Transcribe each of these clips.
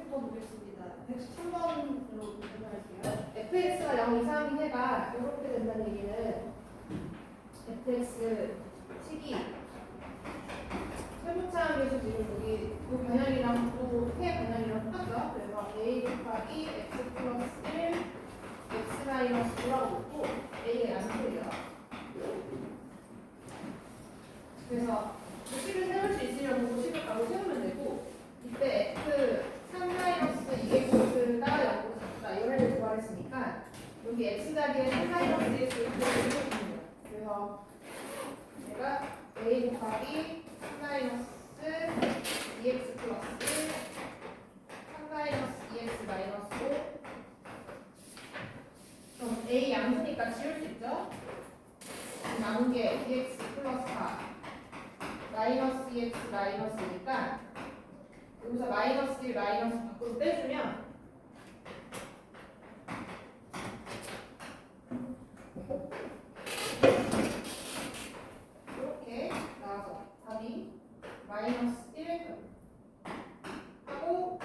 보겠습니다. 113번으로 도전할게요. fx가 0 이상인 해가 이렇게 된다는 얘기는 fx 식이 세부차항에서 지금 여기 이 방향이랑 또해 방향이랑 똑같죠? 그래서 a 곱하기 x 플러스 1 x 마이너스 9라고 놓고 a가 양수예요. 그래서 식을 세울 수 있으려면 식을 바로 세우면 되고 이때 x 3-2x가 0보다 작다 이걸 구하랬으니까 여기 x 자리에 3-2x를 붙여주면 돼요. 그래서 제가 a 곱하기 3-2x 플러스 3-2x 마이너스 5 그럼 a 양수니까 지울 수 있죠? 남은 게 2x 플러스 4 마이너스 2x 마이너스니까 여기서 마이너스 1 마이너스 밖으로 빼주면 이렇게 나와서 답이 마이너스 1 하고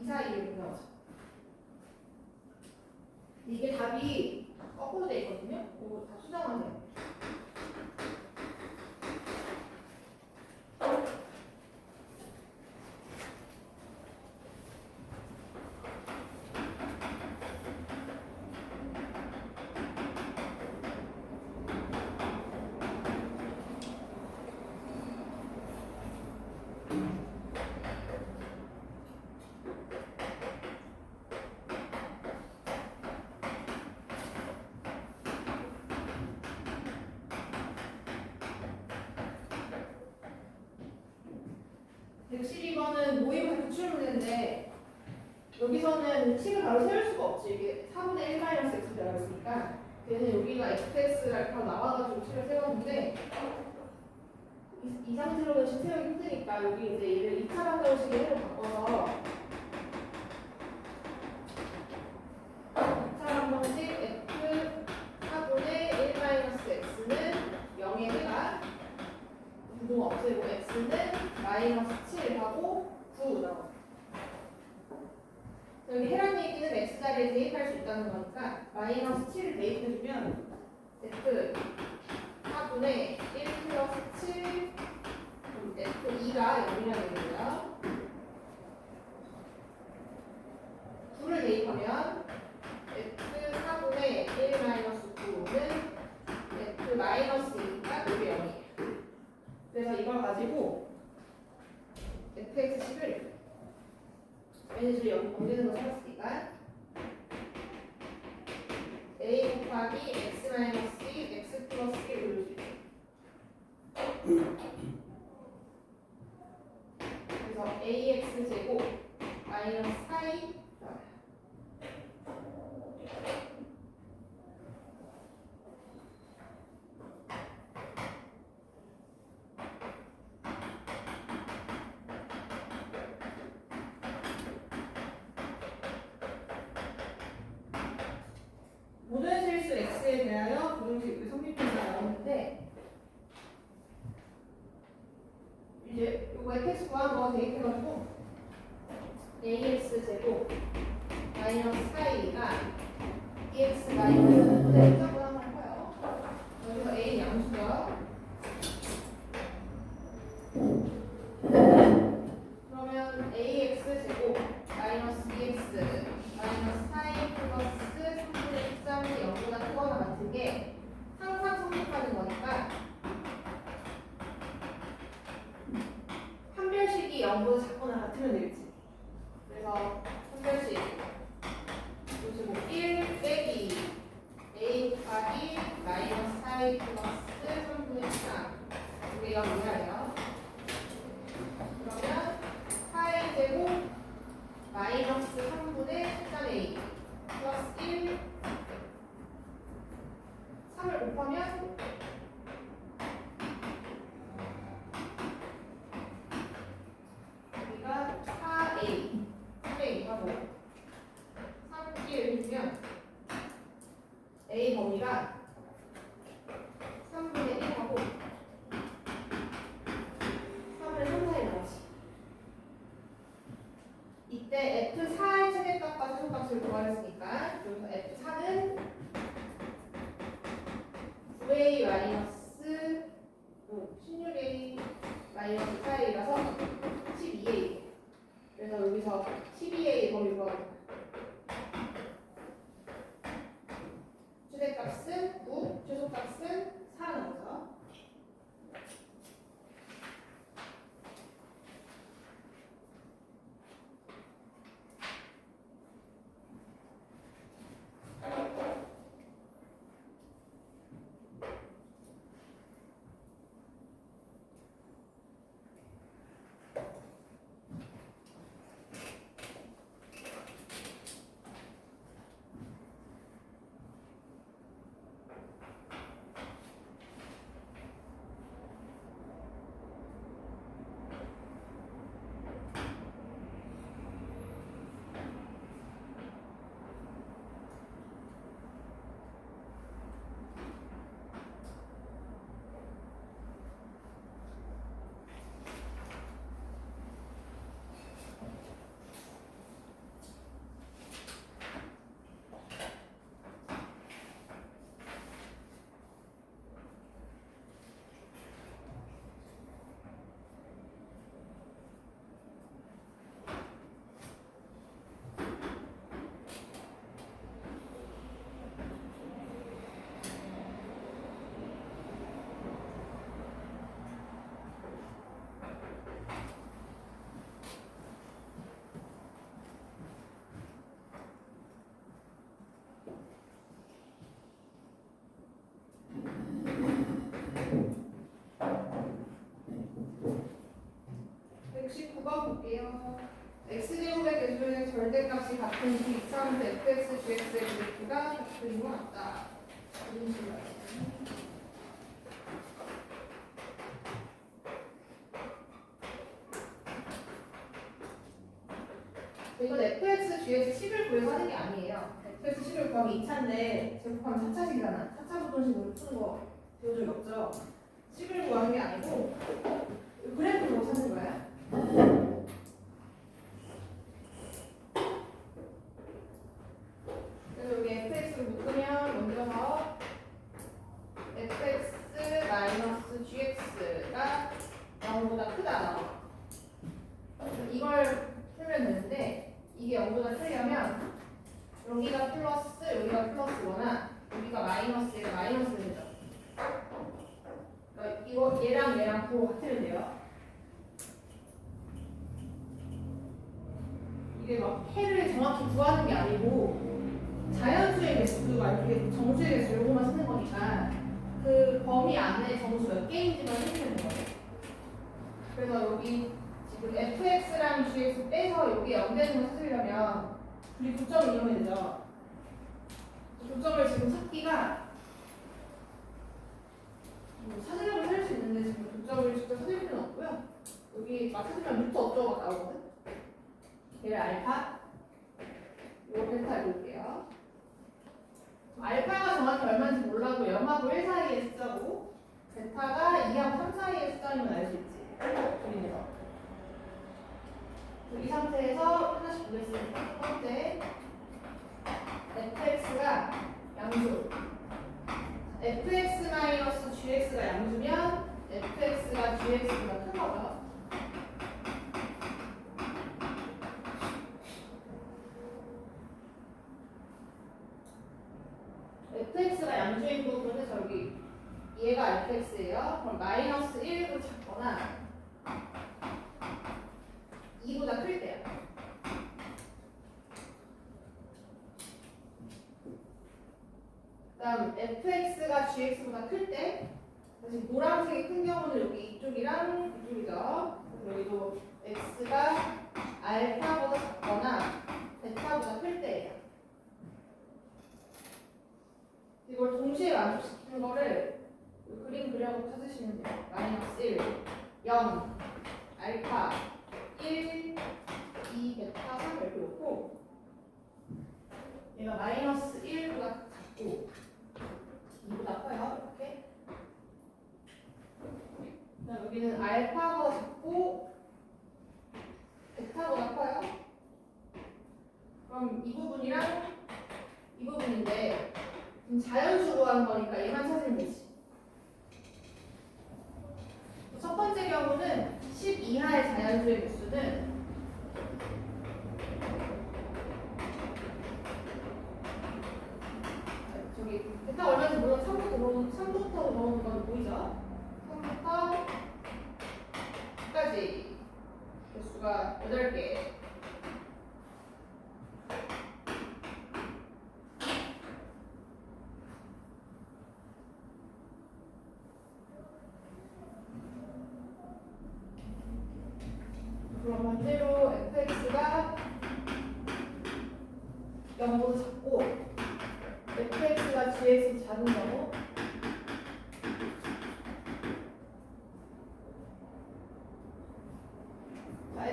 2, 4, 1 이렇게 나오죠. 이게 답이 거꾸로 돼 있거든요. 이거 다 수정하세요. 이거는 모임을 붙이면 되는데 여기서는 식을 바로 세울 수가 없지. 이게 4분의 1 마이너스 x 되어 있으니까 얘는 여기가 fx가 바로 나와가지고 식을 세웠는데 이상식으로 식 세우기 힘드니까 여기 이제 얘를 2차 방정식의 해로 바꿔서 2차 방정식 f 4분의 1 마이너스 x는 0의 해가 부동 없애고 x는 마이너스 7하고 9 나와. 여기 해란 얘기는 x자리에 대입할 수 있다는 거니까 마이너스 7을 대입해주면 f 4분의 1 플러스 7 f2가 0이라는 얘기고요. 9를 대입하면 f 4분의 1 마이너스 9는 f 마이너스 2니까 이게 0이에요. 그래서 이걸 가지고 fx식을 얘네들이 여기 번지는 거 찾았으니까 a 곱하기 x 마이너스 2 x 플러스 1 올릴 수 있어요. 그래서 ax 제곱 마이너스 4a 모든 실수 x에 대하여 부등식 성립표가 나오는데 이제 이거 fx 구하는 거 대입해가지고 ax 제곱 마이너스 4a가 dx 마이너스 4의 짝을 한번 해봐요. 여기서 a 양수죠. 그러면 ax 제곱 마이너스 bx 마이너스 4a 플러스 3분의 13이 0보다 크거나 같은 게 항상 성립하는 거니까 판별식이 0보다 작거나 같으면 되겠지. 그래서 판별식 그리고 1 빼기 a 곱하기 마이너스 4a 플러스 3분의 13 이게 0 이하예요. 그러면 4a 제곱 마이너스 3분의 13a 플러스 1 3을 곱하면 여기가 4a 3a 하고 3을 주면 a 범위가 3분의 1하고 3을 3, 4에 나왔어. 9a 마이너스 16a 마이너스 4a라서 12a. 그래서 여기서 12a 범위 구하는 최대값은 9, 최소값은 4는 거죠. 볼게요. x제곱의 개수의 절대값이 같은 그 이차함수 fx, gx의 그래프가 그린 것 같다. 이런 식으로 이건 fx, gx 10을 구해서 하는 게 아니에요. fx 10을 구하면 2차인데 제곱하면 4차식이잖아. 4차 부동식으로 푸는 거 배운 적이 없죠. 10을 구하는 게 아니고 그래프로 찾는 거야. 그래서 여기 fx를 묶으면 먼저 fx 마이너스 gx가 0보다 크다. 이걸 풀면 되는데 이게 0보다 크려면 여기가 플러스 여기가 플러스거나 여기가 마이너스가 마이너스 되죠. 그러니까 이거 얘랑 부호 같으면 돼요. 이게 막 해를 정확히 구하는 게 아니고 자연수의 개수 말고 정수의 개수 요거만 쓰는 거니까 그 범위 안에 정수 몇 개인지만 쓰면 되는 거예요. 그래서 여기 지금 fx랑 gx 빼서 여기 0되는 거 찾으려면 우리 교점을 이용해야 되죠. 교점을 지금 찾기가 찾으려고 찾을 수 있는데 지금 교점을 직접 찾을 필요는 없고요. 여기 맞춰주면 루트 어쩌고가 나오거든. 얘를 알파, 이거 델타 읽을게요. 알파가 정확히 얼마인지 몰라도 0하고 1 사이의 숫자고 베타가 2하고 3 사이의 숫자이면 알 수 있지. 그림에서. 이 상태에서 하나씩 보겠습니다. 첫 번째, fx가 양수. fx-gx가 양수면 fx가 gx보다 큰 거죠. fx가 양수인 부분은 저기 얘가 fx예요. 그럼 마이너스 1로 작거나 2보다 클 때요. 그다음 fx가 gx보다 클 때 다시 노란색이 큰 경우는 여기 이쪽이랑 이쪽이죠. 여기도 x가 알파보다 작거나 베타보다 클 때예요. 이걸 동시에 만족시키는 거를 그림 그려서 찾으시면 돼요. 마이너스 1, 0, 알파, 1, 2, 베타, 3 이렇게 놓고 얘가 마이너스 1보다 작고 2보다 커요. 이렇게. 그다음 여기는 알파보다 작고 베타보다 커요. 그럼 이 부분이랑 이 부분인데 자연수로 하는 거니까 얘만 찾으면 되지.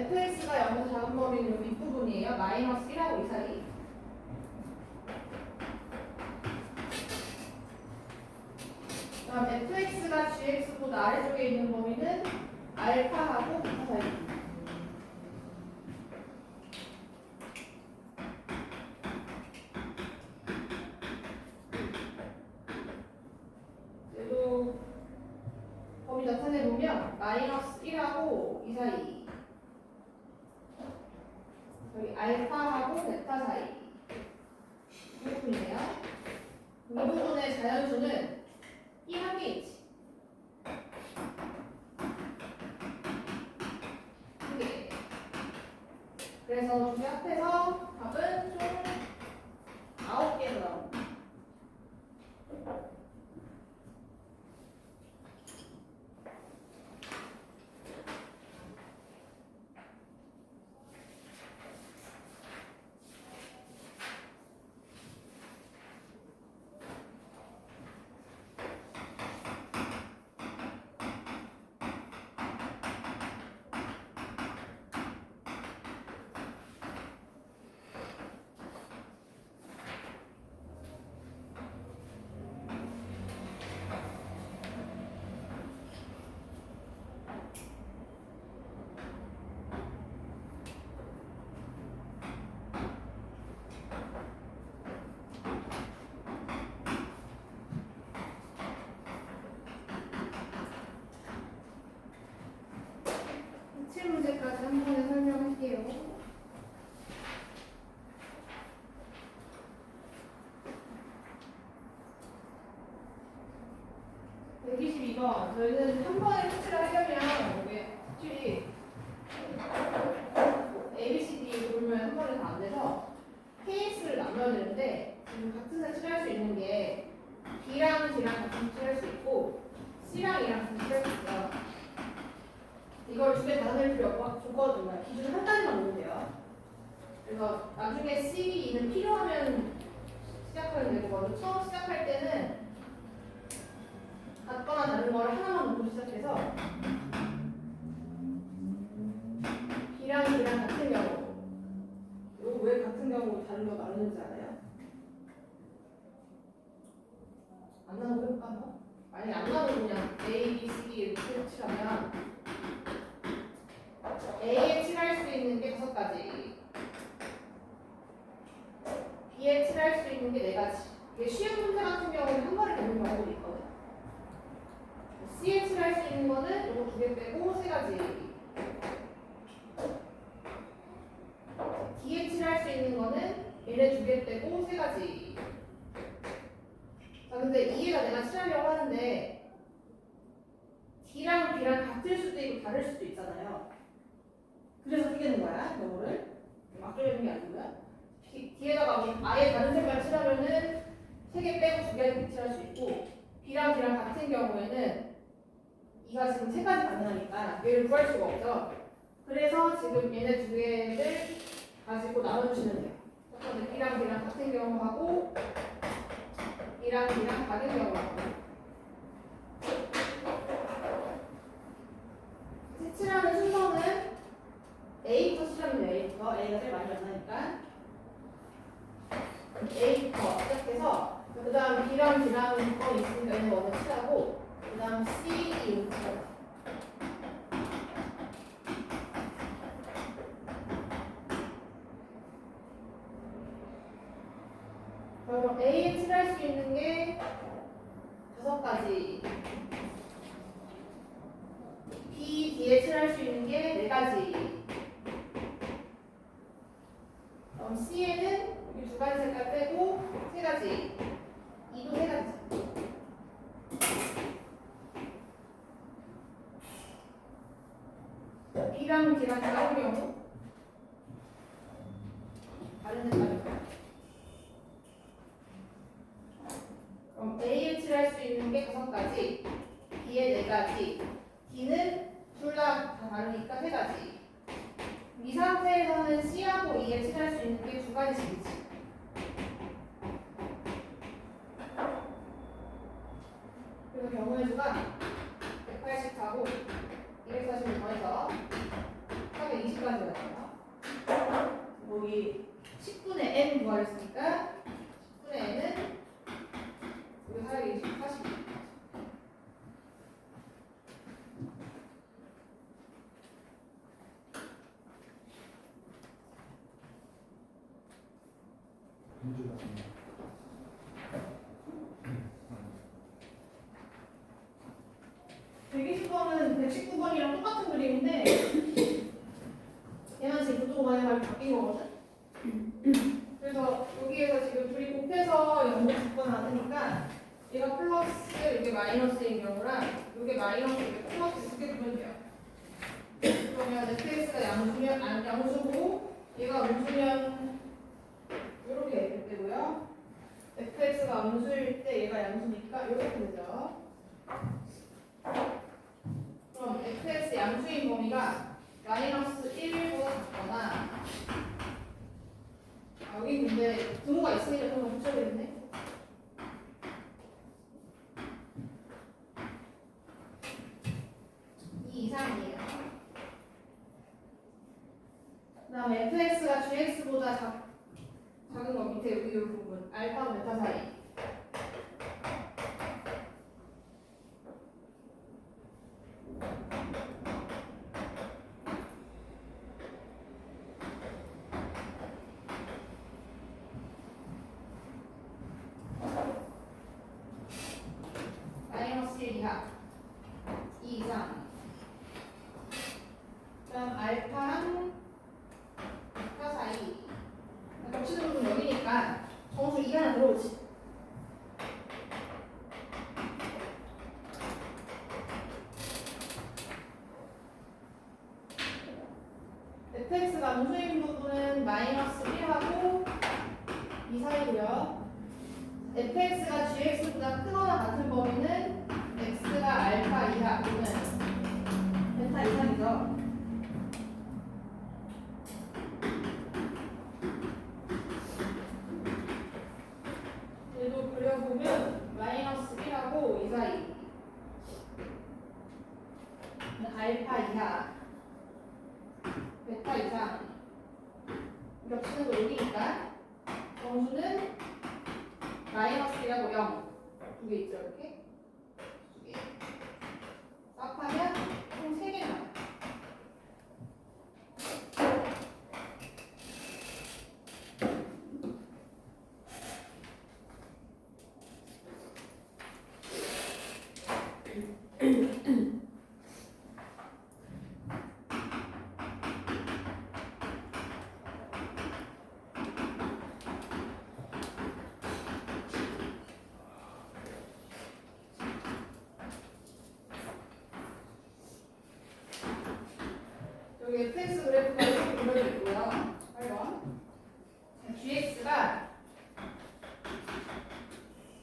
fx가 0에서 작은 범위는 요 윗부분이에요. 마이너스 1하고 2 사이. 그다음 fx가 gx보다 아래쪽에 있는 범위는 알파하고 베타 사이. 그래도 범위 나타내 보면 마이너스 1하고 2 사이. 여기 알파하고 베타 사이. 이 부분이네요. 이 부분의 자연수는 이 한 개 있지. 한 개. 그래서 이 앞에서 답은 총 9개로 나옵니다. 문제까지 한 번에 설명할게요. (122번) 저희는 한 번에 숙제를 하려면 이게 확실히 ABCD 고르면 한 번에 다 안 돼서 케이스를 나눠야 되는데 지금 같은 색 칠할 수 있는 게 B랑 D랑 같이 칠할 수 있고 C랑 E랑 같이 칠할 수 있어요. 이걸 두 개 받아낼 필요 없고 좋거든요. 기준 한 가지만 놓으면 돼요. 그래서 나중에 C, E는 필요하면 시작하면 되고 먼저 처음 시작할 때는 같거나 다른 거를 하나만 놓고 시작해서 B랑 D랑 같은 경우 이거 왜 같은 경우 다른 거 나누는지 알아요? 안 나누고 해볼까요? 만약에 안 나누고 그냥 A, B, C, D 이렇게 칠하면 A에 칠할 수 있는 게 5가지, B에 칠할 수 있는 게 4가지. 이게 쉬운 문제 같은 경우는 한 번에 되는 경우도 있거든. C에 칠할 수 있는 거는 이거 2개 빼고 3가지. D에 칠할 수 있는 거는 얘네 2개 빼고 3가지. 자, 근데 이해가 내가 칠하려고 하는데 D랑 B랑 같을 수도 있고 다를 수도 있잖아요. 그래서 끼는 거야, 이거를. 막 끼는 게 아니고요. 뒤에다가 아예 다른 색깔 칠하면은 3개 빼고 2개 칠할 수 있고, B랑 D랑 같은 경우에는 이가 지금 3가지 가능하니까 얘를 구할 수가 없죠. 그래서 지금 얘네 2개를 가지고 나눠주시면 돼요. 첫 번째 B랑 D랑 같은 경우하고 B랑 D랑 다른 경우하고. 칠하는 순서는 A부터 칠하면 돼요. A부터. A가 제일 많이 만나니까 A부터 시작해서 그 다음 B랑 D랑 거 있으니까 얘는 먼저 칠하고 그 다음 C, E 칠하고. 그럼 A에 칠할 수 있는 게 5가지, B, D에 칠할 수 있는 게 4가지. 그럼 C에는 여기 2가지 색깔 빼고 3가지, E도 3가지. B랑 D랑 다른 경우 다른 색깔이요. 그럼 A에 칠할 수 있는 게 5가지, B에 4가지, D는 둘 다 다르니까 3가지. 이 상태에서는 C하고 E에 칠할 수 있는 게 2가지씩이지. 그래서 경우의 수가 180하고 240을 더해서 하게 420까지 가요. 여기 10분의 n 구하였으니까 10분의 n은 여기 420, 40. 문제가 120번은 119번이랑 똑같은 그림인데 얘만 지금 그쪽 방향으로 바뀐 거거든? 그래서 여기에서 지금 둘이 곱해서 0을 나누니까 얘가 플러스 이게 마이너스인 경우랑 이게 마이너스 이게 플러스 두개 두면 돼요. 그러면 fx가 양수면 양수고 얘가 음수면 이렇게 될 때고요. fx가 음수일 때 얘가 양수니까 이렇게 되죠. 그럼 fx 양수인 범위가 마이너스 1보다 작거나 여기 근데 분모가 있으니까 좀 붙여야겠네. 이 이상이에요. 그 다음에 fx가 gx보다 작은 거 밑에 여기 이 부분 알파 베타 사이 마이너스 1 이하 2 이상 그 다음 알파랑 베타 사이 겹치는 부분 여기니까 정수 2 하나 들어오지. fx가 음수인 부분은 마이너스 1하고 2 사이고요. fx가 gx보다 크거나 같은 범위는 x가 알파 이하 또는 베타 이상이죠. 얘도 그려보면 마이너스 1하고 2 사이 알파 이하 베타 이상 겹치는 거 여기니까 정수는 마이너스 1하고 0 두 개 있죠 이렇게 두 개 싹하면 총 3개 나와요. 여기 fx 그래프가 이렇게 그려져 있고요. 8번. gx가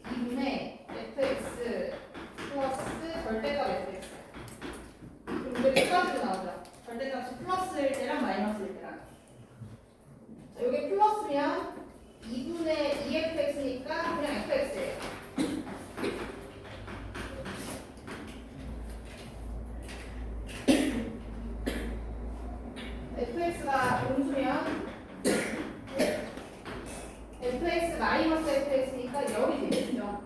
2분의 fx 플러스 절대값 fx. 그럼 이제 두 가지로 나오죠. 절대값이 플러스일 때랑 마이너스일 때랑. 자, 여기 플러스면 2분의 2fx니까 그냥 fx예요. fx가 음수면 fx 마이너스 fx니까 0이 되겠죠.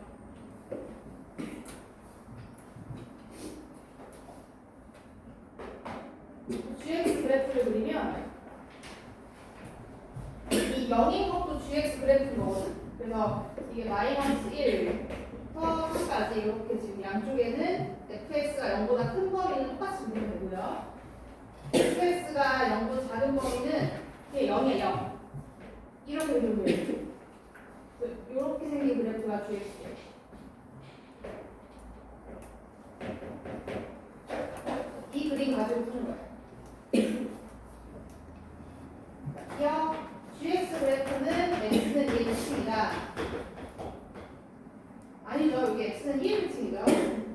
gx 그래프를 그리면 이 0인 것도 gx 그래프인 거거든. 그래서 이게 마이너스 1부터 3까지 이렇게 지금 양쪽에는 fx가 0보다 큰 범위는 똑같이 그리면 되고요. fx가 0보다 작은 범위는 그게 0이에요. 0. 이렇게 그리면 돼요. 이렇게 생긴 그래프가 gx예요. 이 그림 가지고 푸는 거예요. 기억 gx 그래프는 x는 1층이다. 아니죠. 여기 x는 1층이죠.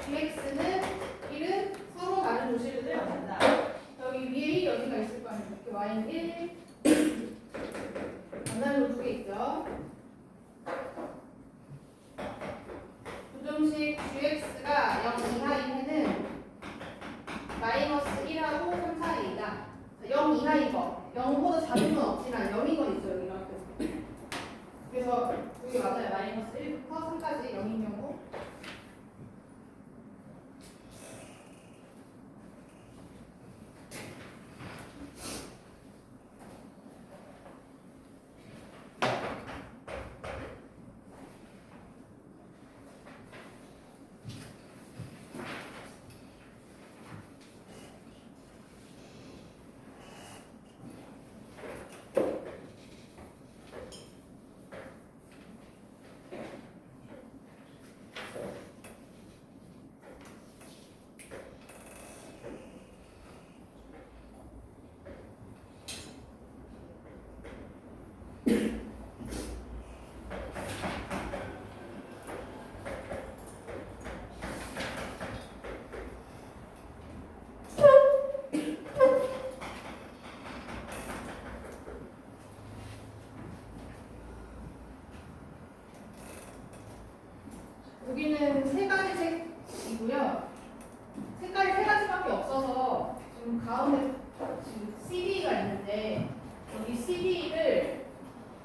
gx는 1은 서로 다른 도시를 내려간다. 여기 위에 1이 어디가 있을 거 아니에요. 이렇게 y는 1 만나는 거 두 개 있죠. 그 CD가 있는데 여기 CD를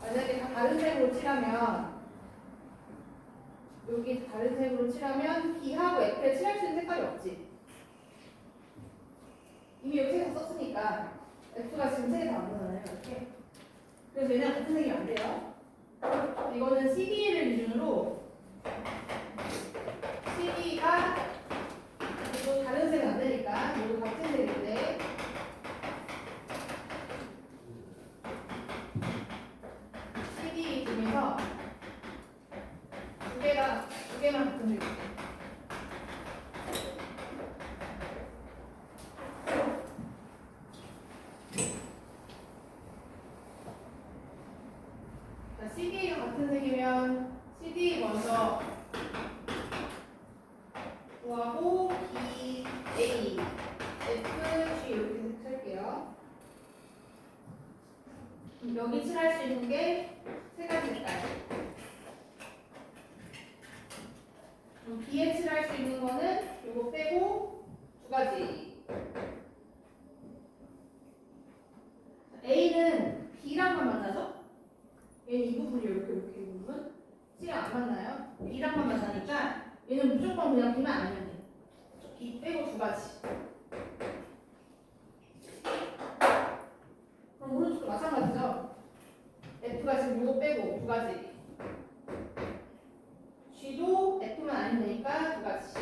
만약에 다 다른 색으로 칠하면 여기 다른 색으로 칠하면 B하고 F에 칠할 수 있는 색깔이 없지. 이미 여기 색을 썼으니까 F가 지금 색이 다 안 나잖아요. 이렇게. 그래서 얘네가 같은 색이 안 돼요. 이거는 CD를 기준으로 CD가 이거 다른 색은 안 되니까 이거 같은 색인데 CD 중에서 두 개만 같은 색이에요. CD가 같은 색이면 CD 먼저 구하고 B, A, F, G 이렇게 칠게요. 여기 칠할 수 있는 게 세 가지 색깔. B에 칠할 수 있는 거는 이거 빼고 두 가지. A는 B랑만 만나죠? 얘는 이 부분이 이렇게 이 부분 C랑 안 만나요. B랑만 만나니까 얘는 무조건 그냥 B만 아니면 돼. B 빼고 두 가지. 그럼 오른쪽도 마찬가지죠. F가 지금 이거 빼고 두 가지. G도 F만 아니면 되니까 두 가지.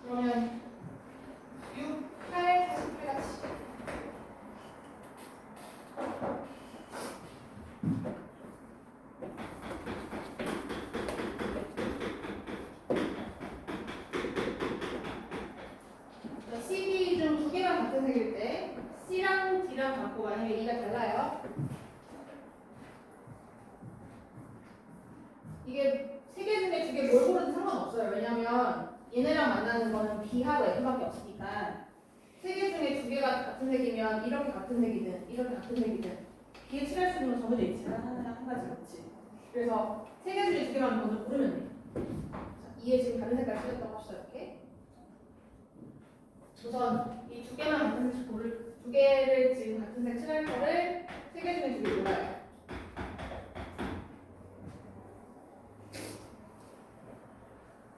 그러면 6, 8, 48가지. CD 중 두 개가 같은 색일 때 C랑 D랑 갖고 만약에 E가 달라요. 이게 세 개 중에 두 개 뭘 고르든 상관없어요. 왜냐면 얘네랑 만나는 거는 B하고 F밖에 없으니까 세 개 중에 두 개가 같은 색이면 이렇게 같은 색이든 이렇게 같은 색이든 B에 칠할 수 있는 건 정해져 있지만 한 가지 없지. 그래서 세 개 중에 두 개만 먼저 고르면 돼. 자, E에 지금 다른 색깔 칠했다고 합시다. 이렇게. 우선 이 두 개만 같은 색 두 개를 지금 같은 색 칠할 거를 세 개 중에 두 개 골라요.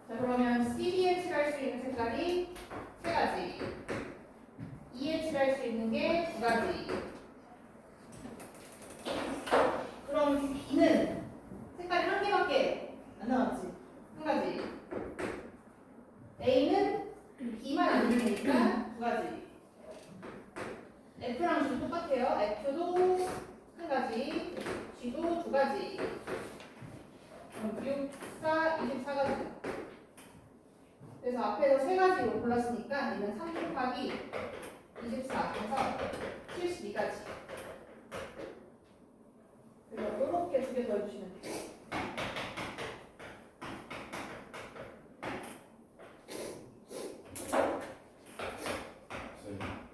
자 그러면 CD에 칠할 수 있는 색깔이 세 가지, E에 칠할 수 있는 게 두 가지. 그럼 B는 색깔이 한 개밖에 안 나왔지. 한 가지. A는 B만 아니면 되니까 두 가지. F랑 G도 똑같아요. F도 한 가지, G도 두 가지. 그럼 6, 4, 24가지. 그래서 앞에서 세 가지로 골랐으니까 얘는 3 곱하기 24 해서 72가지. 그래서 이렇게 두 개 더 해주시면 돼요.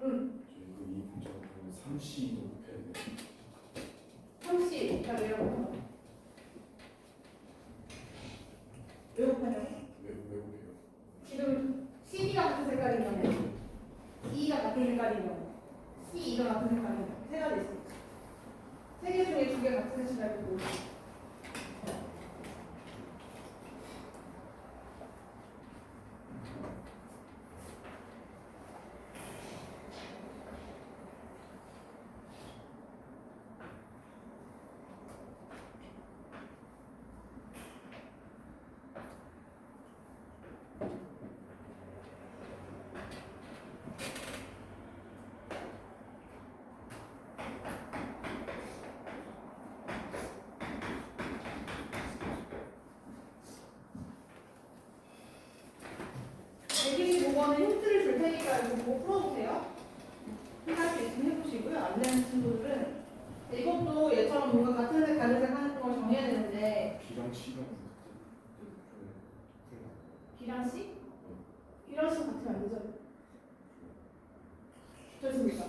응. 3C도 곱해야 돼. 30. 자, 왜 곱하냐? 왜 곱하냐고? 왜 곱해요? 지금 CD가 같은 색깔이면 D가 같은 색깔이면 CE가 같은 색깔이면 세 가지 있습니다. 세 개 중에 두 개 같은 색깔이고 이번에 힌트를 줄 테니까 이거 보고 풀어보세요. 할 수 있으면 해보시고요. 안 되는 친구들은 이것도 얘처럼 뭔가 같은 색 다른 색 하는 걸 정해야 되는데 B랑 C가 B랑 C? B랑 C 같으면 안 되죠? 좋습니까?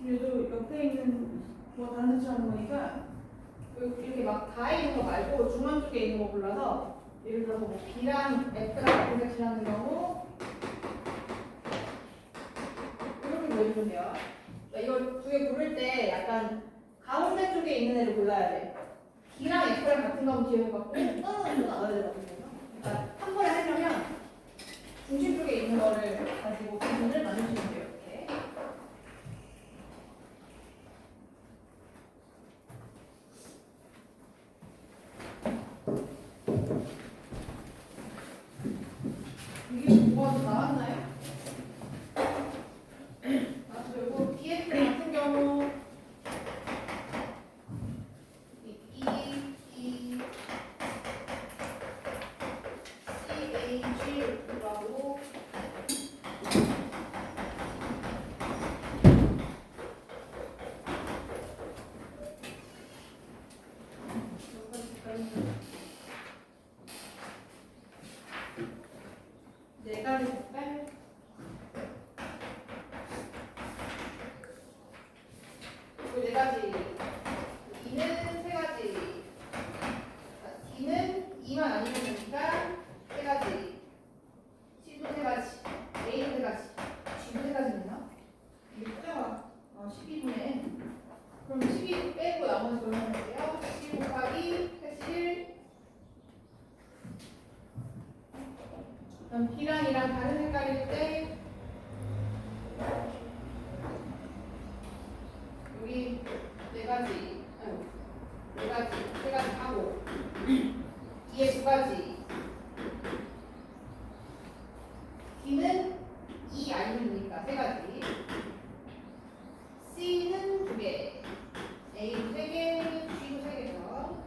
그래도 옆에 있는 뭐 다른 색처럼 보니까 이렇게 막 다 있는 거 말고 중간 쪽에 있는 거 골라서 예를 들어서 뭐 B랑 F랑 같은 색칠하는 경우 이렇게 보여주면 돼요. 그러니까 이걸 두 개 고를 때 약간 가운데 쪽에 있는 애를 골라야 돼. B랑 F랑 같은 거면 기억을 갖고 또는 나눠야 되거든요. 그러니까 한 번에 하려면 중심 쪽에 있는 거를 가지고 부분을 나누시면 돼요. 이렇게. 이게 뭐가 더 나왔나요? 그리고 BF 같은 경우 CAG라고 네 가지 색깔 그리고 네 가지 E는 세 가지 D는 2만 아니면 되니까 세 가지 C도 세 가지 A도 세 가지 G도 세 가지입니다. 이게 숫자가 12분에 그럼 12 빼고 나머지 돌려볼게요. 12 곱하기 81 그럼 B랑 E랑 다른 색깔일 때 여기 네 가지 아이고 네 가지 세 가지 하고 2에 두 가지 D는 2 아니면 되니까 세 가지 C는 두 개 A도 세 개, G도 세 개죠.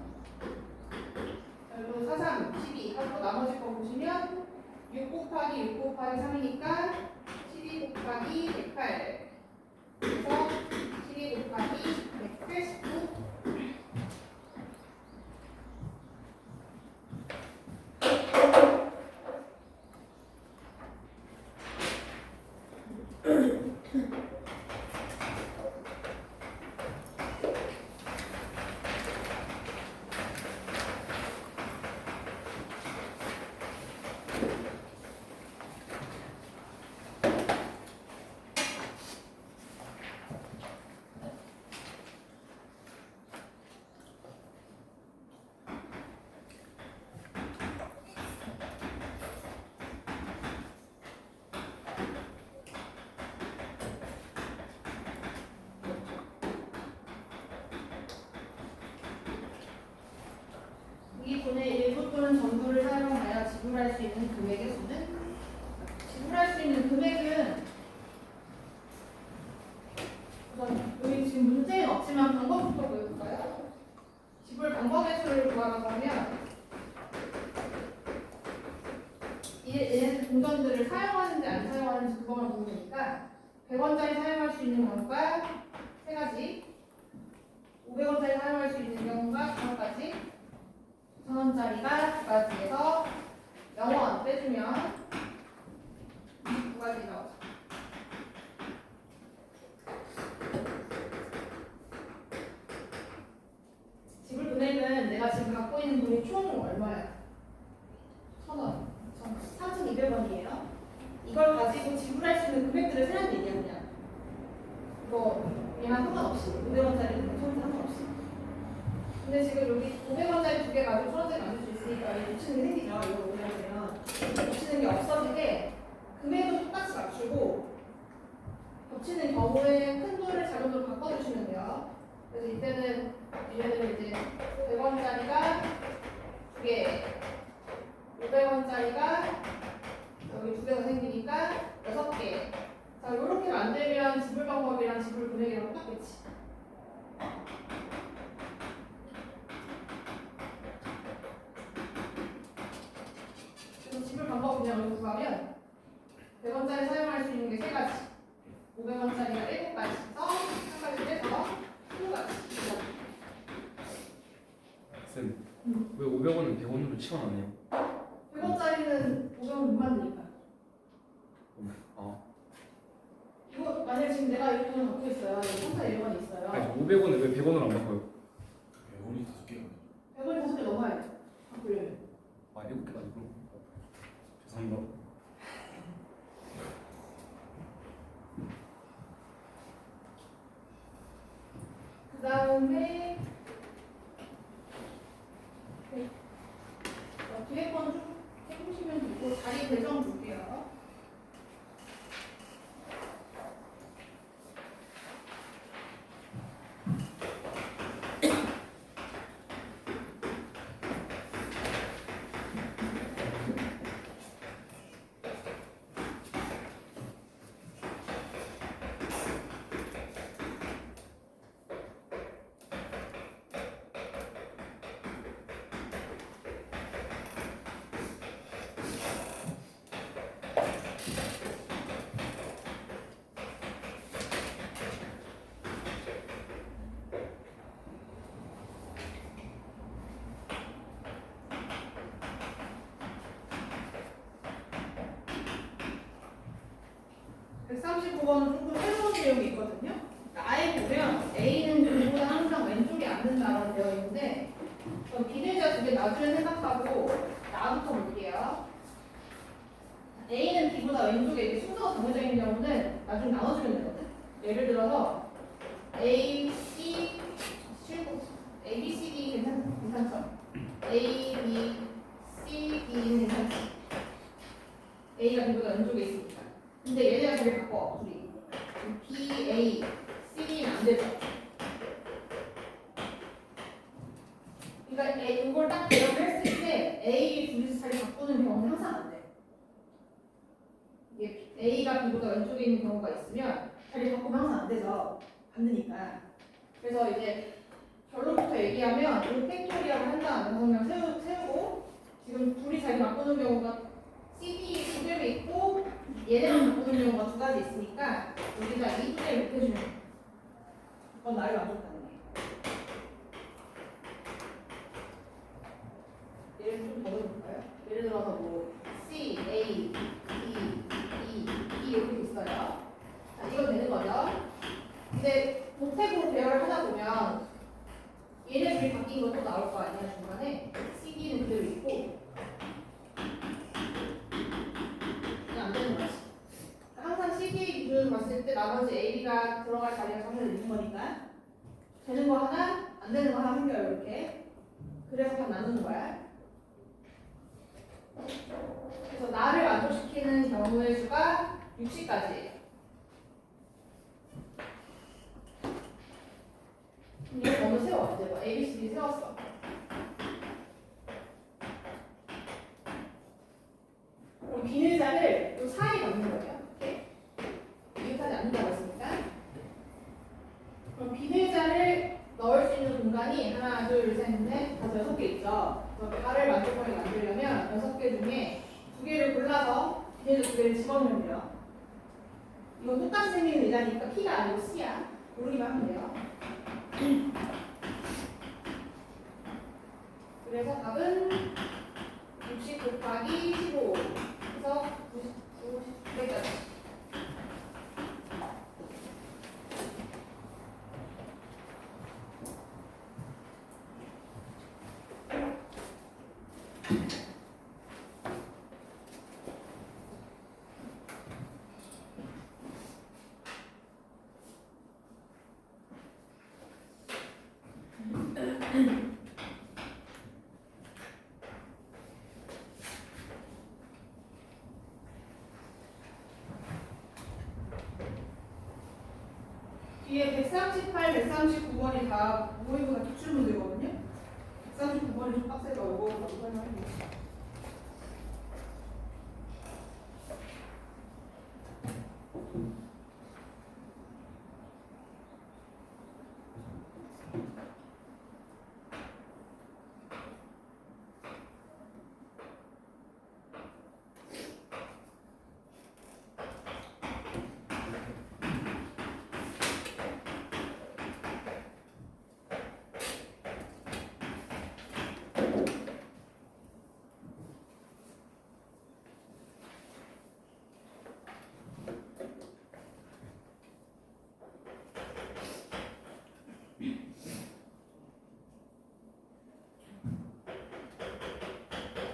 그리고 4, 3, 12 하고 나머지 거 보시면 6 곱하기 6 곱하기 3이니까 12 곱하기 108 그래서 12 곱하기 189 이 돈의 일부 또는 전부를 사용하여 지불할 수 있는 금액의 수는 지불할 수 있는 금액은 우선 여기 지금 문제는 없지만 방법부터 보여볼까요? 지불 방법의 수를 구하라고 하면 얘네들 동전들을 사용하는지 안 사용하는지 그것만 보면 되니까 100원짜리 사용할 수 있는 경우가 세 가지 500원짜리 사용할 수 있는 경우가 5가지 1000원짜리가 두 가지에서 0원 빼주면 29가지 나오죠. 지불 금액은 내가 지금 갖고 있는 돈이 총 얼마야? 1000원, 3,200원이에요. 이걸 가지고 지불할 수 있는 금액들을 세는 얘기야 그냥. 이거 얘랑 상관없이 500원짜리는 1000원 상관없이. 근데 지금 여기 500원짜리 두 개 가지고 1000원짜리 만들 수 있으니까 이 붙이는 게 생기죠. 이거 오래되면 붙이는 게 없어지게 금액은 똑같이 맞추고 겹치는 경우에 큰 돌을 작은 돌로 바꿔주시면 돼요. 그래서 이때는 얘네들 이제 100원짜리가 두 개, 500원짜리가 여기 두 개가 생기니까 6개. 자, 이렇게 만들면 지불 방법이랑 지불 금액이랑 똑같겠지. 그래서 지불 방법 그냥 여기 구하면 100원짜리 사용할 수 있는 게 3가지, 500원짜리가 7가지, 한 가지 빼서 20가지. 쌤, 왜 500원은 100원으로 치환 안 해요? 100원짜리는 500원 못 만드니까. 아, 이거 만약에 지금 내가 이 돈을 갖고 있어요. 여기 3,100원이 있어요. 아니 500원을 왜 100원으로 안 바꿔요? 100원이 5개가 100원이 5개 넘어야 돼. 바꾸려면. 아, 7개. 다음에 뒤에 건 좀 해보시면 되고 자리 배정 볼게요. (139번은) 조금 새로운 내용이 있거든요. 그러니까 아예 보면 A는 B보다 항상 왼쪽에 앉는다라고 되어 있는데 그럼 비례자 두 개 나중에 생각하고 나부터 볼게요. A는 B보다 왼쪽에 이렇게 순서가 정해져 있는 경우는 나중에 나눠주면 되거든. 예를 들어서 A, C, A, B, C, D 괜찮죠? A, B, C, D는 괜찮지? A가 B보다 왼쪽에 있으니까. 근데 얘네가 자리 바꿔, 둘이. B, A, C, D는 안 되죠. 그러니까 이걸 딱 대답을 했을 때 A, 둘이서 자리 바꾸는 경우는 항상 안 돼. 이게 A가 B보다 왼쪽에 있는 경우가 있으면 자리 바꾸면 항상 안 되죠. 안 되니까. 그래서 이제 결론부터 얘기하면 이 팩토리얼을 한 다음에 5명 세우고 지금 둘이 자리 바꾸는 경우가 CD 그대로 있고 얘네만 바꾸는 경우가 두 가지 있으니까 여기다 이 두개를 곱해주면 돼. 그건 나를 만족하는 게. 예를 좀 더 해볼까요? 예를 들어서 뭐 C, A, B, E, E 이렇게 있어요. 자, 이건 되는 거죠. 이제 곱셈으로 배열을 하다 보면 얘네들이 바뀐 것도 나올 거 아니야 중간에. CD는 그대로 있고 안 되는 거지. 항상 CD 기준으로 봤을 때 나머지 AB가 들어갈 자리가 정해져 있는 거니까 되는 거 하나, 안 되는 거 하나 생겨요 이렇게. 그래서 다 나누는 거야. 그래서 나를 만족시키는 경우의 수가 60까지예요. 이거 너무 세워 이제 뭐 A, B, C, D 세웠어. 그럼 비닐자를 이 사이에 넣는 거예요. 이렇게 이렇게까지 앉는다고 했으니까. 그럼 비닐자를 넣을 수 있는 공간이 하나, 둘, 셋, 넷, 다섯, 6개 있죠. 그래서 발을 만족하게 만들려면 6개 중에 2개를 골라서 비닐자 2개를 집어넣으면 돼요. 이건 똑같이 생긴 의자니까 P가 아니고 C야. 고르기만 하면 돼요. 그래서 답은 60 곱하기 15 그래서 99, 100까지. 뒤에 138, 139번이 다 모의고사 기출문제거든요. 139번이 좀 빡세서 이거 바로 설명해드릴게요.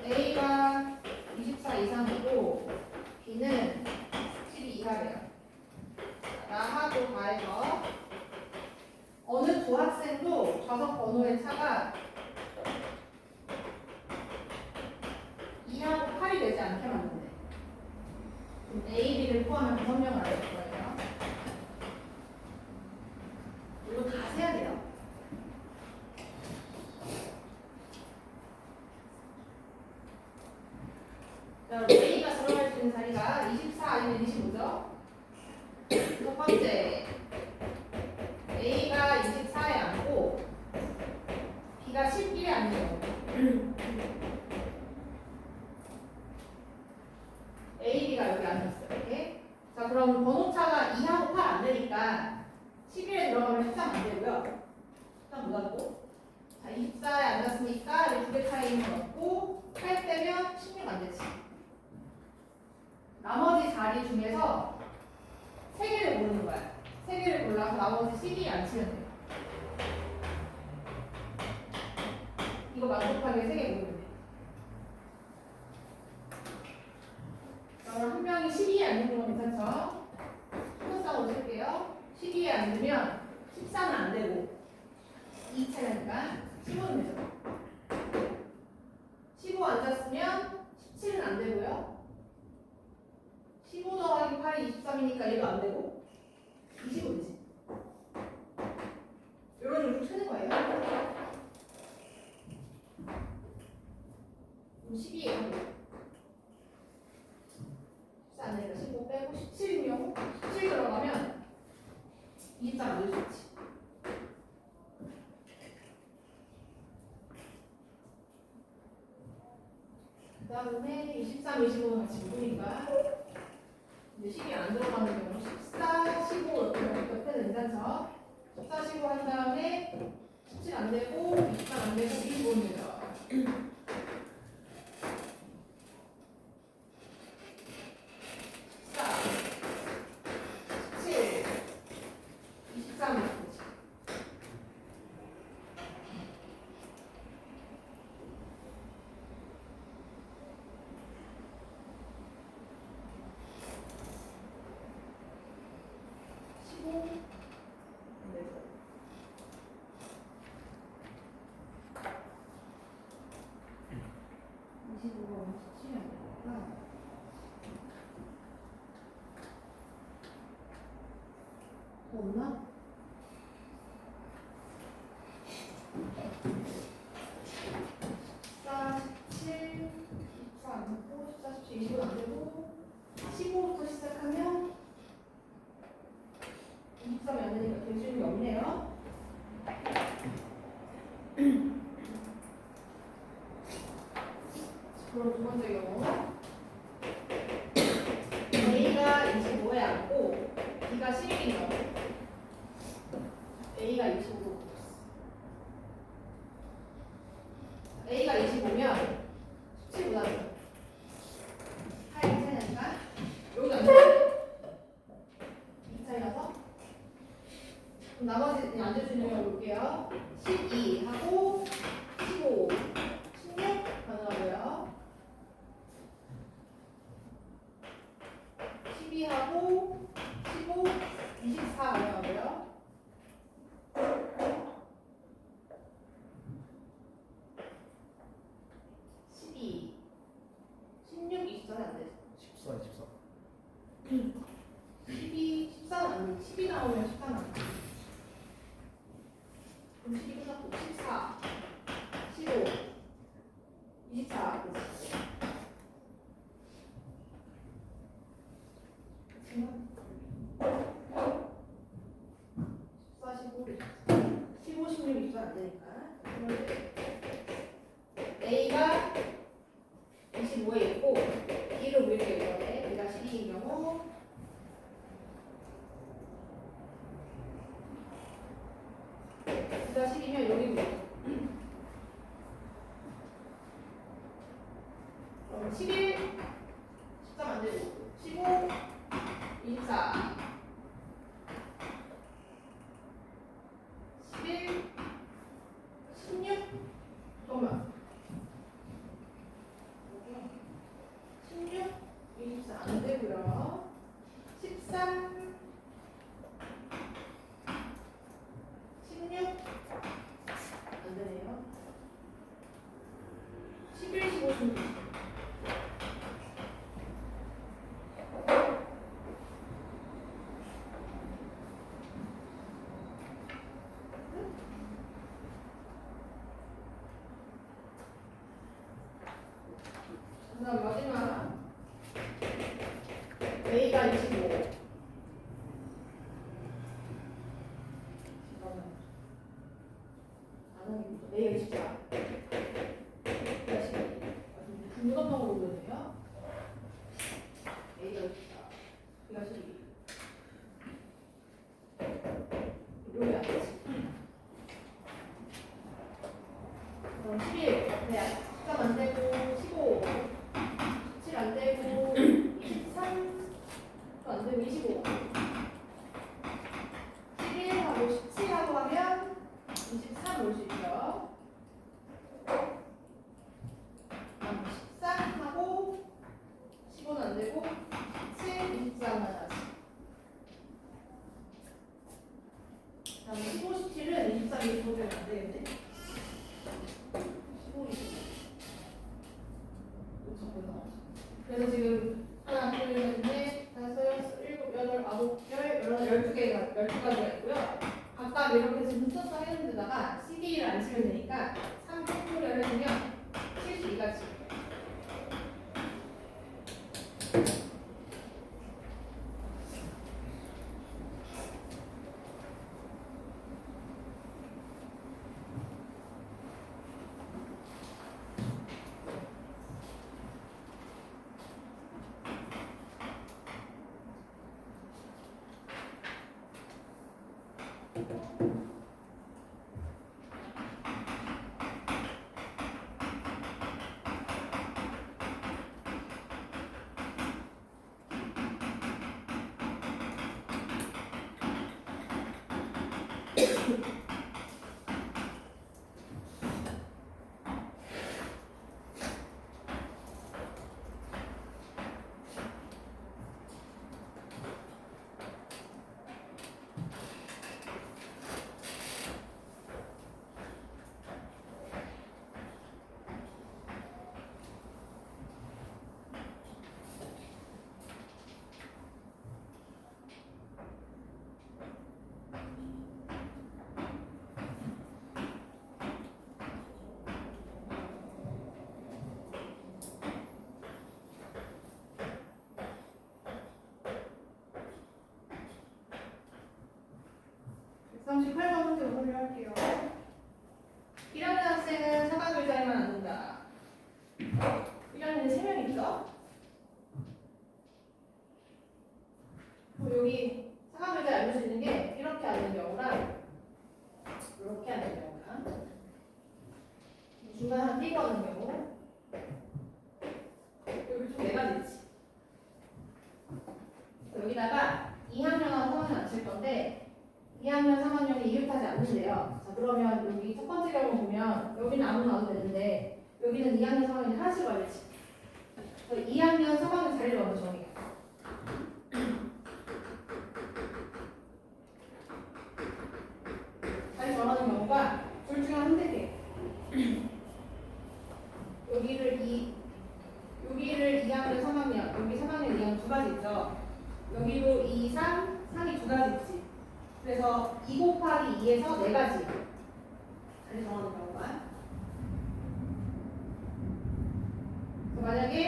A가 24 이상이고 B는 12 이하래요. 나하고 다해서 어느 두 학생도 좌석 번호의 차가 2하고 8이 되지 않게 만든대. A, B를 포함한 5명을 알릴 거예요. 이거 다 세야 돼요. 자, A가 들어갈 수 있는 자리가 24 아니면 25죠? 첫 번째, A가 24에 앉고 B가 11에 앉네요. A, B가 여기 앉았어요. 이렇게. 자, 그럼 번호차가 2하고 8 안 되니까 11에 들어가면 13 안 되고요. 13 못 앉고. 자, 24에 앉았으니까 이렇게 두개 차이인 거 없고 8 빼면 16 안 되지. 나머지 자리 중에서 3개를 고르는 거야. 3개를 골라서 나머지 12에 앉히면 돼요. 이거 만족하게 3개 고르면 돼요. 그럼 한 명이 12에 앉는 건 괜찮죠? 소속상으로 쓸게요. 12에 앉으면 14는 안 되고 2 차례니까 15는 되죠. 15 앉았으면 17은 안 되고요. 15 더하기 8이 23이니까 얘도 안 되고 25지. 이런 식으로 쭉 쓰는 거예요. 그럼 12예요. 14 안 되니까 15 빼고 17이요. 17 들어가면 23 안 될 수 있지. 그 다음에 23, 25는 같이 묶으니까 이제 10이 안 들어가는 경우 14, 15 옆에는 괜찮죠? 14, 15 한 다음에 17 안 되고 23 안 되고 25는 되죠. 14, 17, 23 이렇게 되죠. 없나? 14, 17, 24 안 되고 14, 17, 25 안 되고 15부터 시작하면 23이 안 되니까 될 수 있는 게 없네요. 그럼 두 번째 경우 A가 25에 앉고 B가 11인 경우 A가 25로 A가 25면 17보다 8 차이니까 여기도 안 돼. 2 차이라서 그럼 나머지 그냥 앉을 수 있는 거 볼게요. 12 하고 15, 16 가능하고요. 12 하고 15, 24 가능하고요. 12, 16, 24는 안 되죠. 14, 24. 12, 14는 안 돼. 12 나오면 14는 안 돼. 그럼 12 끝났고 14, 15, 24. 그치? 그치만 14, 15, 16, 24 안 되니까. 그러면 A가 25에 있고 B를 우리에게 이거네. B가 12인 경우 B가 10이면 여기 보죠. 그럼 11, 13 안 되고 15, 24 11, 16 잠깐만 16, 24 안 되고요. 13, 16, 그다음 마지막 A가 25. 잠깐만. 안 하겠죠. A가 24. B가 12. 중간방으로 보여주네요. A가 24. B가 12. 여기 안 되지. 그럼 11. 네, 13 안 되고 15. 17 안 되고 23. 또 안 되고 25. 11하고 17하고 하면 23 올 수 있죠. 13하고 15는 안 되고 17, 23만 하지. 다음 15, 17은 23, 25 되면 안 되겠네. 15, 25. 그래서 지금 하나, 둘, 셋, 넷, 다섯, 여섯, 일곱, 여덟, 아홉, 열, 12가지가 있고요. 각각 이렇게 지금 써서 해놓은 데다가 CD를 안 치면 되니까 3팩토리얼 해주면 72가 치면 삼 38번 문제 오늘로 할게요. 1학년 학생은 사각의자에만 앉는다. 1학년에 3명 있죠? 그럼 여기 사각의자에 앉을 수 있는 게 이렇게 앉는 경우랑 이렇게 앉는 경우랑 중간에 한 띄고 하는 경우 여기 좀 4가지 있지. 여기다가 2학년하고 3학년 앉힐 건데 2학년, 3학년이 이륙하지 않는데요. 자, 그러면 여기 첫 번째 경우 보면 여기는 아무나 와도 되는데 여기는 2학년, 3학년이 하나씩 와야지. 2학년, 3학년 자리를 먼저 정해요. 자리 정하는 경우가 둘 중에 한 선택해요. 여기를 2학년, 3학년, 여기 3학년, 2학년 두 가지 있죠. 여기도 2, 3, 3이 두 가지 있지. 그래서 2 곱하기 2에서 4가지 자리 정하는 경우가. 만약에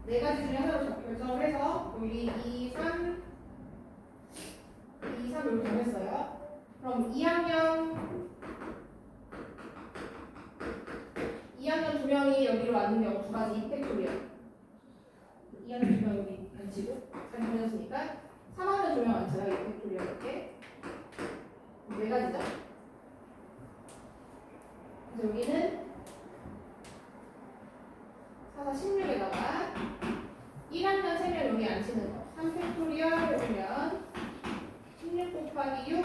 4가지 중에 하나로 결정을 해서 여기 2, 3 이렇게 정했어요. 그럼 2학년 2명이 여기로 왔는 경우 두 가지 팩토리얼. 2학년 2명 여기 앉히고 잘 정해졌으니까 3학년 2명 앉혀요. 이 팩토리얼 이렇게 4가지죠. 그래서 여기는 4, 16에다가 1학년 3명 여기 앉히는 거 3팩토리얼 해주면 16 곱하기 6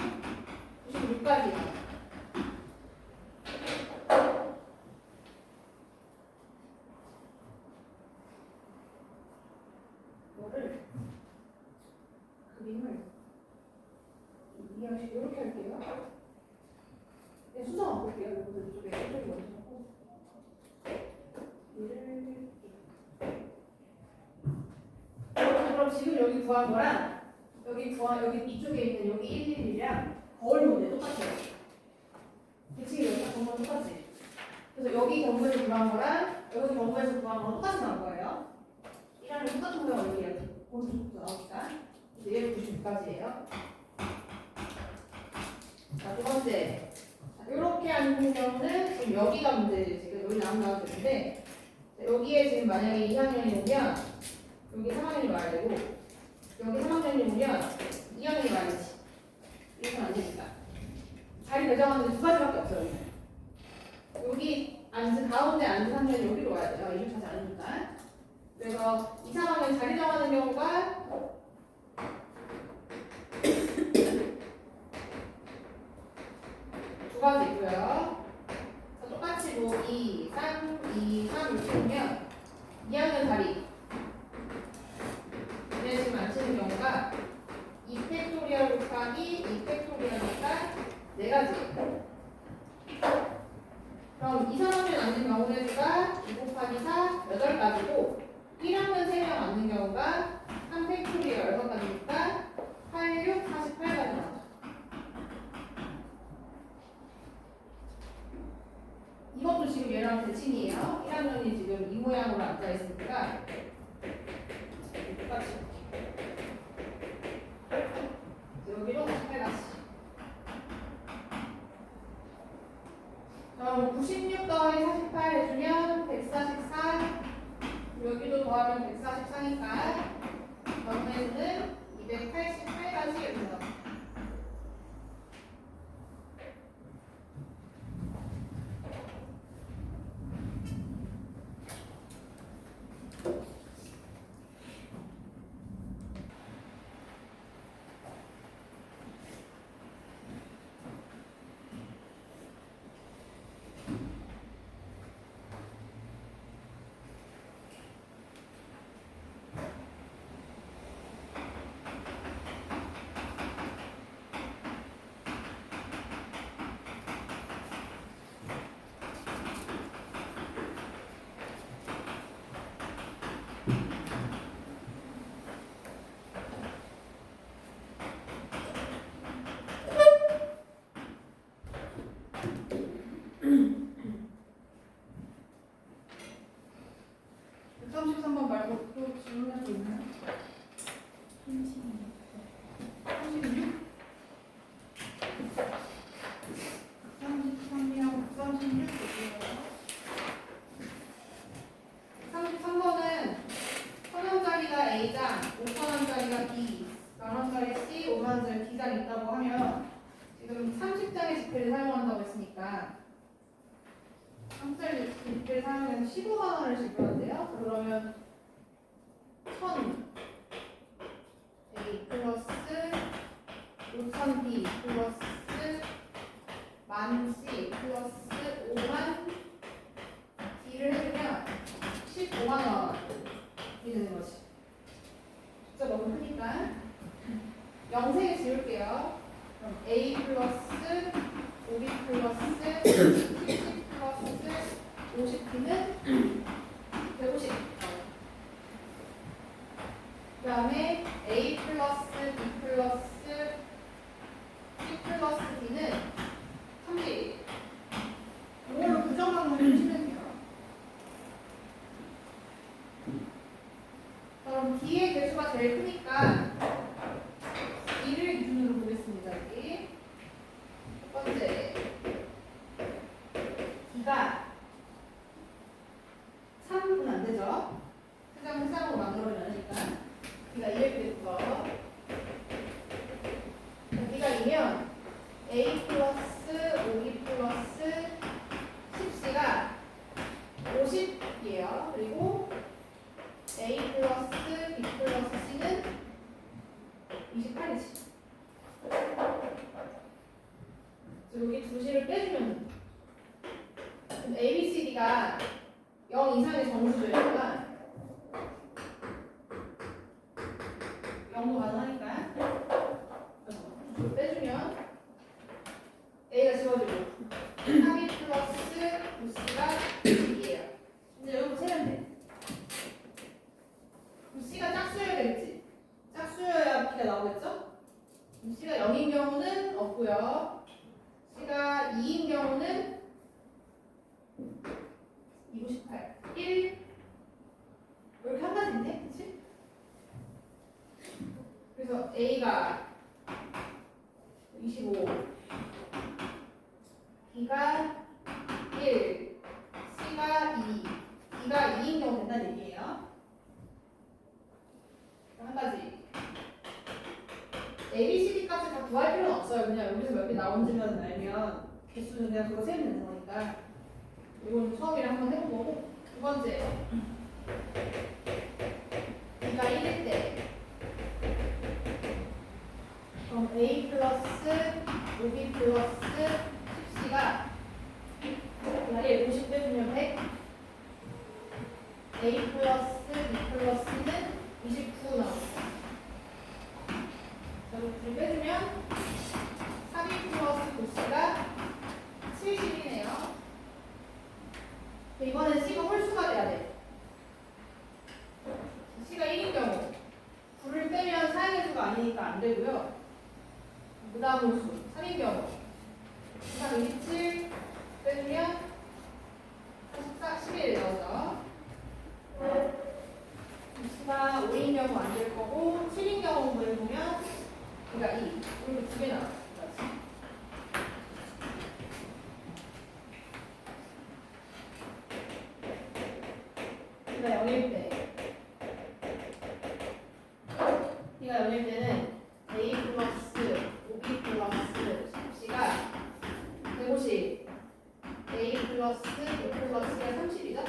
96까지 이거를 그림을 이해하시고 이렇게 할게요. 네, 순서 바꿀게요. 이쪽에 이쪽이 먼저 하고 그럼 지금 여기 구한 거랑 여기 이쪽에 있는 여기 111이랑 거울 문제 똑같아요. 대칭이 여기가 정말 똑같지. 그래서 여기 경우에서 구한 거랑 여기 경우에서 구한 거랑 똑같이 나온 거예요. 1학년 똑같은 거예요. 여기 이렇게 공식도 나오니까. 이제 96까지예요. 자, 두 번째. 이렇게 하는 경우는 지금 여기가 문제예요. 지금 여기 나오면 되는데 여기에 지금 만약에 2학년이 오면 여기 3학년이 와야 되고 여기 3학년이 오면 2학년이 와야 되지. 이렇게는 안 되니까. 자리 배정하는 데 두 가지밖에 없어요. 여기 앉은 가운데 앉은 학년이 여기로 와야 돼요. 이륙하지 않으니까. 그래서 2, 3학년 자리 정하는 경우가 두 가지 있고요. 똑같이 뭐 2, 3, 2, 3 이렇게 보면 2학년 자리 에 지금 앉히는 경우가 2팩토리얼 곱하기 2팩토리얼이니까 4가지. 그럼 2, 3학년 앉는 경우의 수가 2 곱하기 4, 8가지고 1학년 3명 앉는 경우가 3팩토리얼 6가지니까 8, 6, 48가지 나오죠. 이것도 지금 얘랑 대칭이에요. 1학년이 지금 이 모양으로 앉아있으니까 똑같이 여기로 48가지. 그럼 96 더하기 48 해주면 144. 여기도 더하면 144니까 전매수는 288가지 이렇게 나옵니다. 질문할 수 있나요? 36? 33이랑 36 33번은 1,000원짜리가 A장, 5,000원짜리가 B, 10,000원짜리 C, 5만원짜리 D장 있다고 하면 지금 30장의 지폐를 사용한다고 했으니까 30장의 지폐를 사용해서 15만원을 지불한대요. 그러면 1000 A 플러스 5000 B 플러스 10,000 C 플러스 5만 D를 해주면 15만원이 되는 거지. 숫자 너무 크니까 0세개 지울게요. 그럼 A 플러스 5B 플러스 70 플러스 50B는 150. 그 다음에 A 플러스 B 플러스 C 플러스 D는 30. 이걸로 부정강을 해주시면 돼요. 그럼 D의 개수가 제일 크니까 D를 기준으로 보겠습니다. 여기 첫 번째 D가 3은 안 되죠? 세장으로 만들어야 되니까 D가 200대부터 D가 2면 A 플러스 5B 플러스 10C가 50이에요. 그리고 A 플러스 B 플러스 C는 28이지. 여기 두 시를 빼주면 그럼 A, B, C, D가 0 이상의 정수조니까 0도 가능하니까 두 빼주면 A가 지워지고 3B 플러스 9C가 2예요. 이제 여기 세면 돼. C가 짝수여야 되겠지? 짝수여야 B가 나오겠죠? C가 0인 경우는 없고요. C가 2인 경우는 298 1 이렇게 한 가지인데, 그치? 그래서 A가 25 B가 1 C가 2 D가 2인 경우 된다는 얘기예요. 한 가지 A, B, C, D 값을 다 구할 필요는 없어요. 그냥 여기서 몇 개 나온지만 알면 개수는 그냥 그거 세면 되는 거니까. 이건 처음이라 한번 해본 거고. 두 번째 B가 1일 때 그럼 A 플러스 5B 플러스 10C가 1 50 빼주면 100 A 플러스 B 플러스는 29 나왔어. 자, 이렇게 빼주면 3B 플러스 9C가 70이네요. 이번엔 C가 홀수가 돼야 돼. C가 1인 경우 9를 빼면 4의 개수가 아니니까 안 되고요. 그 다음 홀수 3인 경우 3, 27 빼주면 44, 11 나오죠. C가 5인 경우 안 될 거고 7인 경우 구해보면 B가 2 그리고 2개 나와요. B가 0일 때 B가 0일 때는 A 플러스 5B 플러스 10C가 150 A 플러스 5 플러스가 30이죠?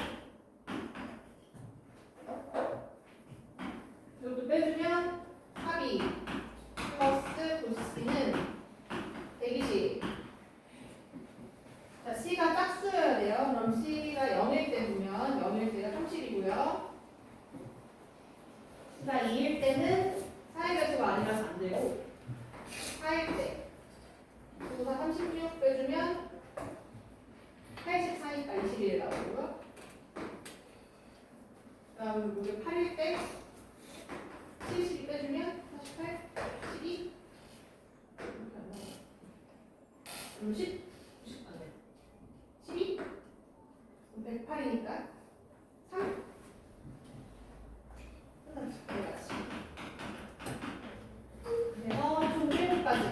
이것도 빼주면 3B 플러스 9C는 120 자, C가 짝수여야 돼요. 그럼 C가 0일 때 보면 0일 때가 30이고요. C가 2일 때는 4의 개수가 아니라서 안 되고 4일 때 9가 36 빼주면 84니까 21 나오고요. 그 다음 여기 8일 때 72 빼주면 48, 12 그럼 10 안 돼. 12 108이니까 3 끝났어. 그래서 총 7가지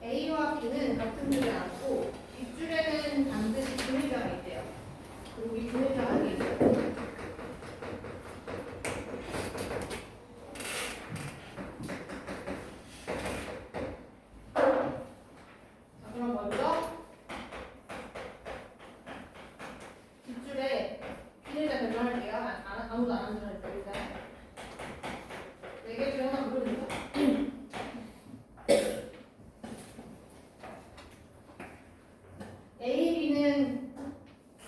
A와 B는 같은 줄이 않고 뒷줄에는 반드시 분일자가 있대요. 그리고 이 분일자가 한 개 있어요. 자, 그럼 먼저 뒷줄에 분일자 변경할게요. 아무도 안 하는 줄 알고 일단 4개 중에 하나 고르는 거. A, B는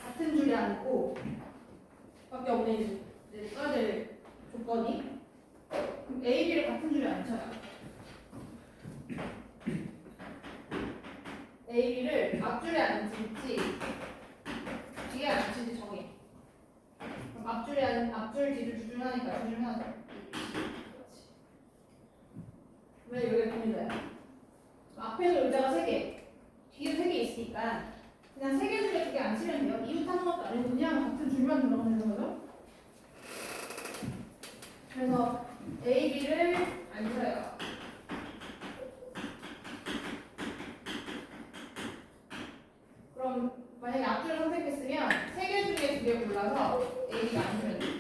같은 줄이 아니고 밖에 없는 이제 써야 될 조건이 A, B를 같은 줄이 안 쳐요. A, B를 앞줄에 앉을지 뒤에 앉을지 정해. 그럼 앞줄, 뒤줄, 주줄 하니까 주줄 하나 더. 그렇지. 왜 여기가 보이나요? 앞에는 의자가 3개, 뒤에도 3개 있으니까 그냥 3개 중에 2개 안 치면 돼요. 이웃 하는 것도 아니고 그냥 같은 줄만 들어가면 되는 거죠. 그래서 A, B를 안 쳐요. 그럼 만약에 앞줄을 선택했으면 3개 중에 2개 골라서 A, B가 안 쳐야 돼요.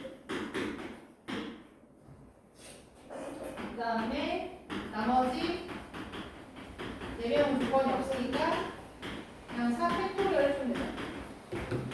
그 다음에 나머지 4개는 조건이 없으니까 그냥 4 팩토리얼 해주면 돼요.